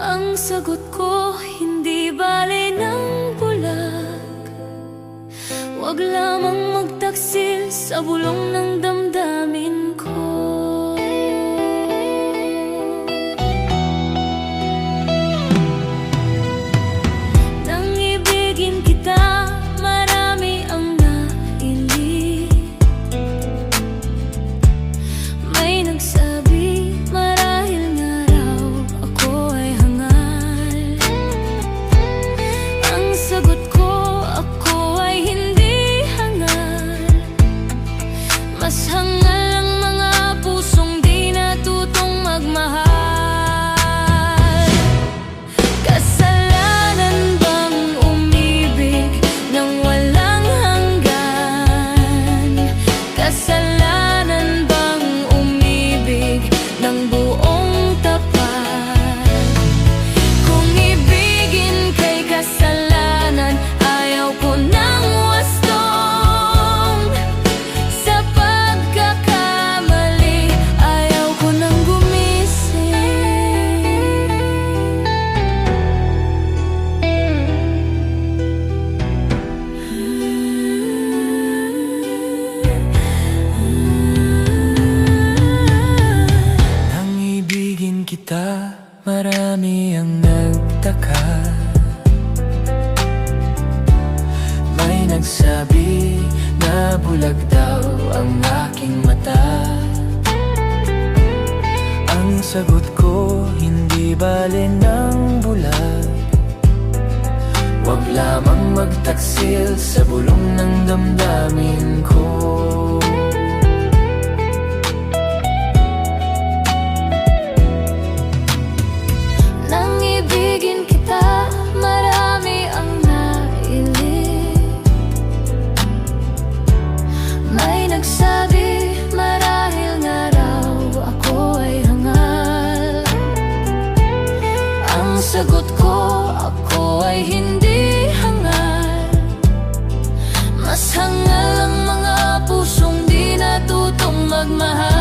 Ang sagot ko, hindi bale ng bulag. Huwag lamang magtaksil sa bulong ng damdamin ko. Nang ibigin kita, marami ang nailit. May nagsabi, marahil nga raw ako ay hangal. Ang sagot ko, ako ay hindi hangal. Mas hangal ang mga pusong di natutong magmahal. Kasalanan bang umibig ng walang hanggan? Kasalanan bang umibig ng buong tapat? Kung ibigin kay kasalanan, ayaw ko nang wastong. Sa pagkakamali, ayaw ko nang gumising. Nang ibigin kita, marami ang nagtaka. May nagsabi na bulag daw ang aking mata. Ang sagot ko, hindi bale ng bulag. Huwag lamang magtaksil sa bulong ng damdamin ko. Nang ibigin kita, marami ang nailit. May nagsabi, marahil nga raw ako ay hangal. Ang sagot ko, ako ay hindi hangal. Mas hangal ang mga pusong di natutong magmahal.